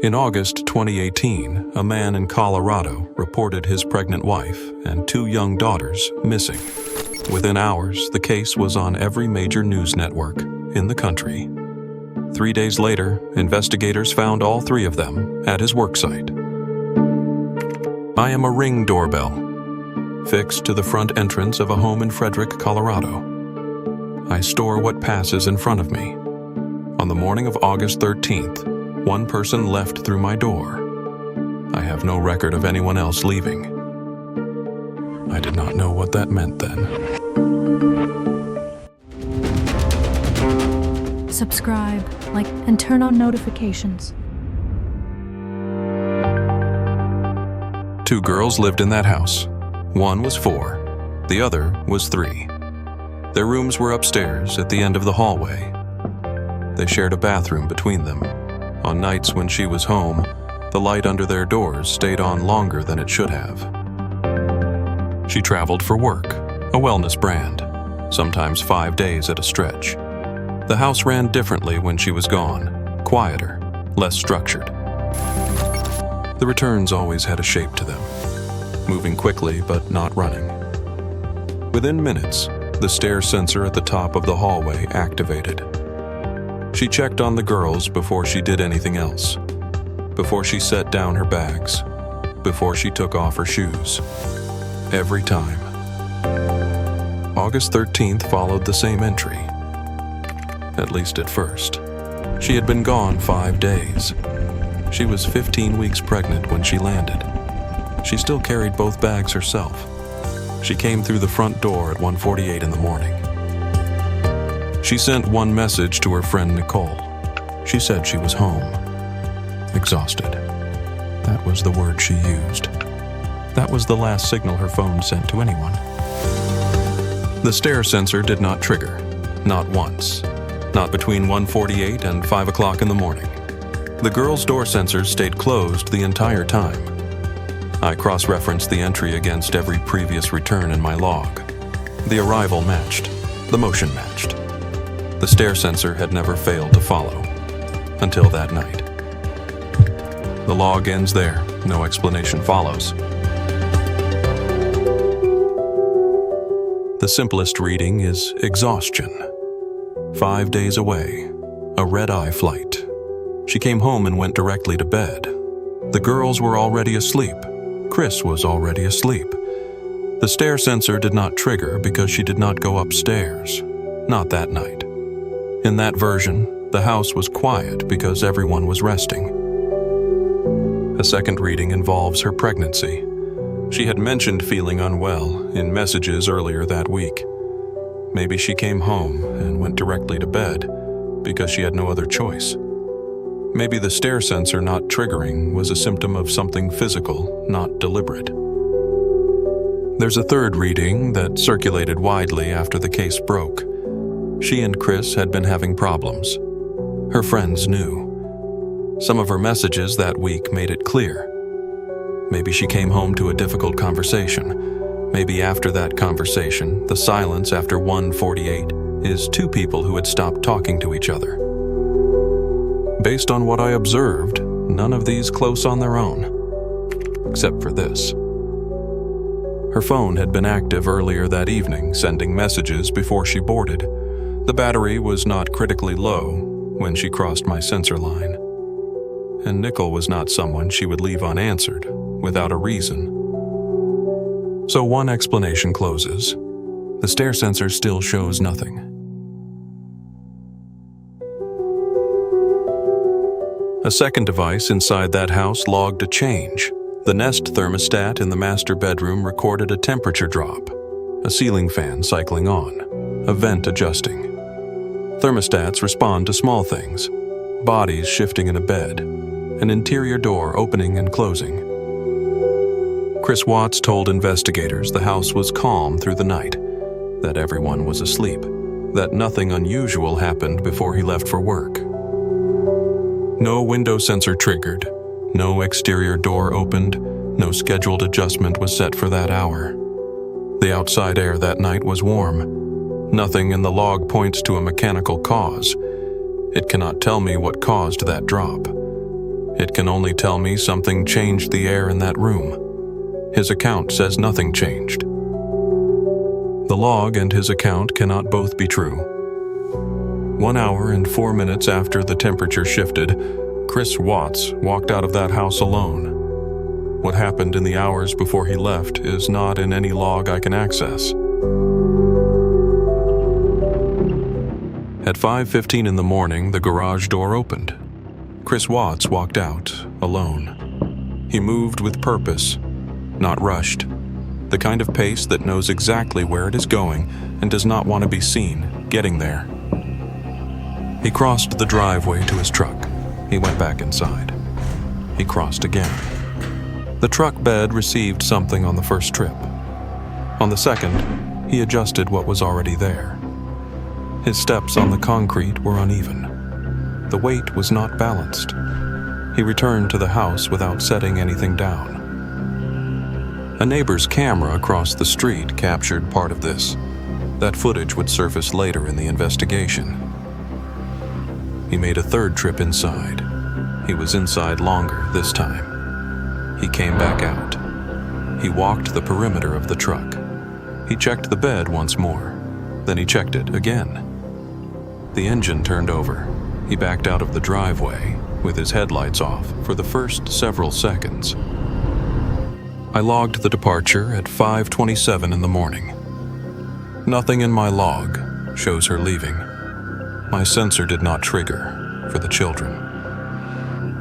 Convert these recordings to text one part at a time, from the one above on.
In August 2018, a man in Colorado reported his pregnant wife and 2 young daughters missing. Within hours, the case was on every major news network in the country. 3 days later, investigators found all 3 of them at his worksite. I am a Ring Doorbell, fixed to the front entrance of a home in Frederick, Colorado. I store what passes in front of me. On the morning of August 13th, one person left through my door. I have no record of anyone else leaving. I did not know what that meant then. Subscribe, like, and turn on notifications. 2 girls lived in that house. One was 4, the other was 3. Their rooms were upstairs at the end of the hallway. They shared a bathroom between them. On nights when she was home, the light under their doors stayed on longer than it should have. She traveled for work, a wellness brand, sometimes 5 days at a stretch. The house ran differently when she was gone, quieter, less structured. The returns always had a shape to them, moving quickly but not running. Within minutes, the stair sensor at the top of the hallway activated. She checked on the girls before she did anything else, before she set down her bags, before she took off her shoes. Every time. August 13th followed the same entry. At least at first. She had been gone 5 days. She was 15 weeks pregnant when she landed. She still carried both bags herself. She came through the front door at 1:48 in the morning. She sent one message to her friend Nicole. She said she was home. Exhausted. That was the word she used. That was the last signal her phone sent to anyone. The stair sensor did not trigger. Not once. Not between 1:48 and 5 o'clock in the morning. The girls' door sensors stayed closed the entire time. I cross-referenced the entry against every previous return in my log. The arrival matched. The motion matched. The stair sensor had never failed to follow. Until that night. The log ends there. No explanation follows. The simplest reading is exhaustion. 5 days away. A red-eye flight. She came home and went directly to bed. The girls were already asleep. Chris was already asleep. The stair sensor did not trigger because she did not go upstairs. Not that night. In that version, the house was quiet because everyone was resting. A second reading involves her pregnancy. She had mentioned feeling unwell in messages earlier that week. Maybe she came home and went directly to bed because she had no other choice. Maybe the stair sensor not triggering was a symptom of something physical, not deliberate. There's a third reading that circulated widely after the case broke. She and Chris had been having problems. Her friends knew. Some of her messages that week made it clear. Maybe she came home to a difficult conversation. Maybe after that conversation, the silence after 1:48 is 2 people who had stopped talking to each other. Based on what I observed, none of these close on their own. Except for this. Her phone had been active earlier that evening, sending messages before she boarded. The battery was not critically low when she crossed my sensor line. And Nicole was not someone she would leave unanswered, without a reason. So one explanation closes. The stair sensor still shows nothing. A second device inside that house logged a change. The Nest thermostat in the master bedroom recorded a temperature drop, a ceiling fan cycling on, a vent adjusting. Thermostats respond to small things, bodies shifting in a bed, an interior door opening and closing. Chris Watts told investigators the house was calm through the night, that everyone was asleep, that nothing unusual happened before he left for work. No window sensor triggered, no exterior door opened, no scheduled adjustment was set for that hour. The outside air that night was warm. Nothing in the log points to a mechanical cause. It cannot tell me what caused that drop. It can only tell me something changed the air in that room. His account says nothing changed. The log and his account cannot both be true. 1 hour and 4 minutes after the temperature shifted, Chris Watts walked out of that house alone. What happened in the hours before he left is not in any log I can access. At 5:15 in the morning, the garage door opened. Chris Watts walked out, alone. He moved with purpose, not rushed. The kind of pace that knows exactly where it is going and does not want to be seen getting there. He crossed the driveway to his truck. He went back inside. He crossed again. The truck bed received something on the first trip. On the second, he adjusted what was already there. His steps on the concrete were uneven. The weight was not balanced. He returned to the house without setting anything down. A neighbor's camera across the street captured part of this. That footage would surface later in the investigation. He made a third trip inside. He was inside longer this time. He came back out. He walked the perimeter of the truck. He checked the bed once more. Then he checked it again. The engine turned over. He backed out of the driveway with his headlights off for the first several seconds. I logged the departure at 5:27 in the morning. Nothing in my log shows her leaving. My sensor did not trigger for the children.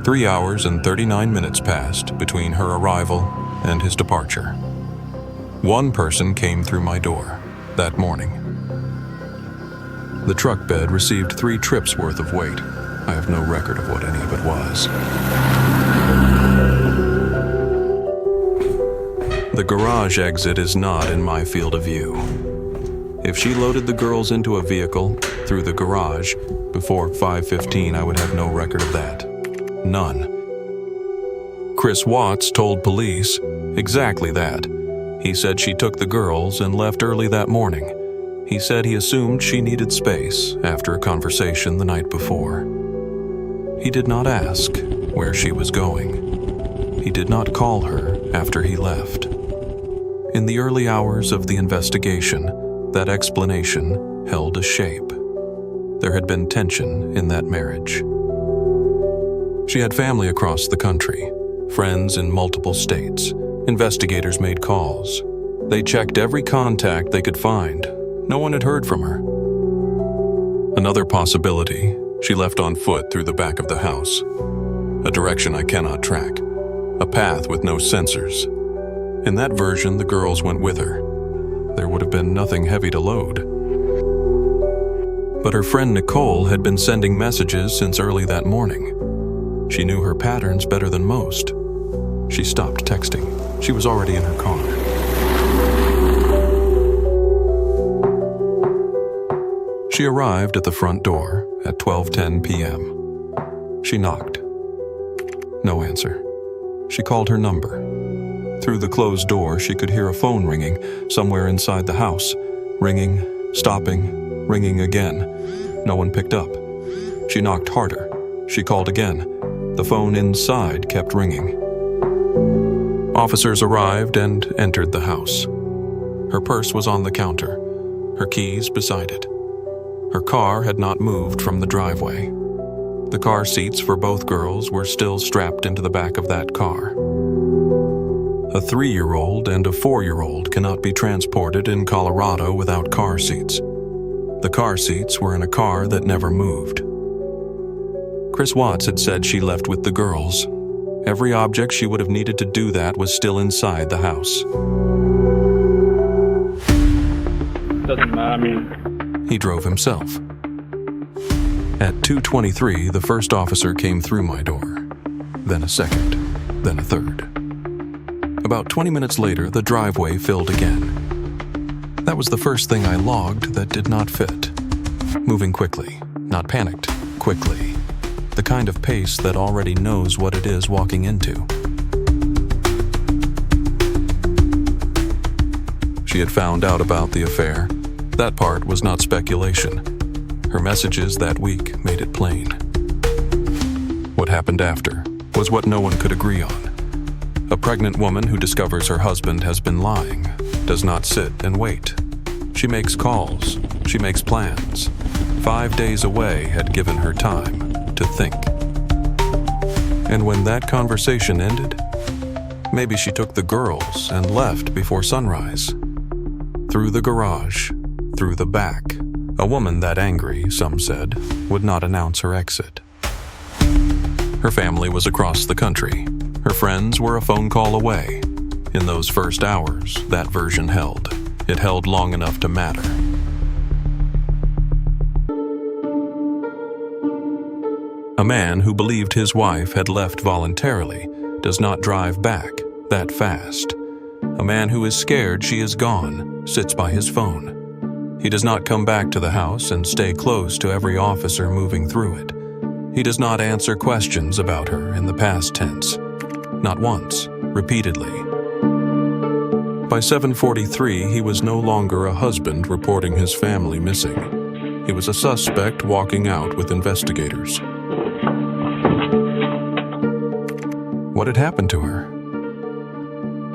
3 hours and 39 minutes passed between her arrival and his departure. One person came through my door that morning. The truck bed received 3 trips worth of weight. I have no record of what any of it was. The garage exit is not in my field of view. If she loaded the girls into a vehicle through the garage before 5:15, I would have no record of that. None. Chris Watts told police exactly that. He said she took the girls and left early that morning. He said he assumed she needed space after a conversation the night before. He did not ask where she was going. He did not call her after he left. In the early hours of the investigation, that explanation held a shape. There had been tension in that marriage. She had family across the country, friends in multiple states. Investigators made calls. They checked every contact they could find. No one had heard from her. Another possibility, she left on foot through the back of the house. A direction I cannot track. A path with no sensors. In that version, the girls went with her. There would have been nothing heavy to load. But her friend Nicole had been sending messages since early that morning. She knew her patterns better than most. She stopped texting. She was already in her car. She arrived at the front door at 12:10 p.m. She knocked. No answer. She called her number. Through the closed door, she could hear a phone ringing somewhere inside the house. Ringing, stopping, ringing again. No one picked up. She knocked harder. She called again. The phone inside kept ringing. Officers arrived and entered the house. Her purse was on the counter, her keys beside it. Her car had not moved from the driveway. The car seats for both girls were still strapped into the back of that car. A 3-year-old and a 4-year-old cannot be transported in Colorado without car seats. The car seats were in a car that never moved. Chris Watts had said she left with the girls. Every object she would have needed to do that was still inside the house. Doesn't matter, He drove himself. At 2:23, the first officer came through my door. Then a second, then a third. About 20 minutes later, the driveway filled again. That was the first thing I logged that did not fit. Moving quickly, not panicked, quickly. The kind of pace that already knows what it is walking into. She had found out about the affair. That part was not speculation. Her messages that week made it plain. What happened after was what no one could agree on. A pregnant woman who discovers her husband has been lying does not sit and wait. She makes calls. She makes plans. 5 days away had given her time to think. And when that conversation ended, maybe she took the girls and left before sunrise. Through the garage, through the back. A woman that angry, some said, would not announce her exit. Her family was across the country. Her friends were a phone call away. In those first hours, that version held. It held long enough to matter. A man who believed his wife had left voluntarily does not drive back that fast. A man who is scared she is gone sits by his phone. He does not come back to the house and stay close to every officer moving through it. He does not answer questions about her in the past tense. Not once, repeatedly. By 7:43, he was no longer a husband reporting his family missing. He was a suspect walking out with investigators. What had happened to her?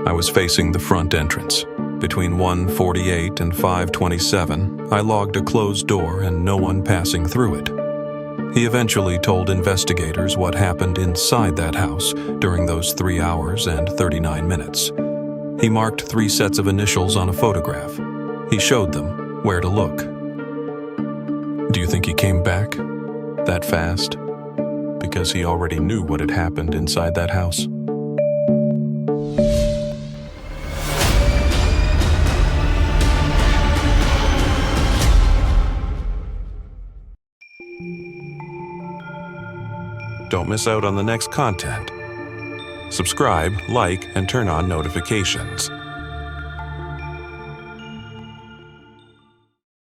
I was facing the front entrance. Between 1:48 and 5:27, I logged a closed door and no one passing through it. He eventually told investigators what happened inside that house during those 3 hours and 39 minutes. He marked 3 sets of initials on a photograph. He showed them where to look. Do you think he came back that fast? Because he already knew what had happened inside that house. Don't miss out on the next content. Subscribe, like, and turn on notifications.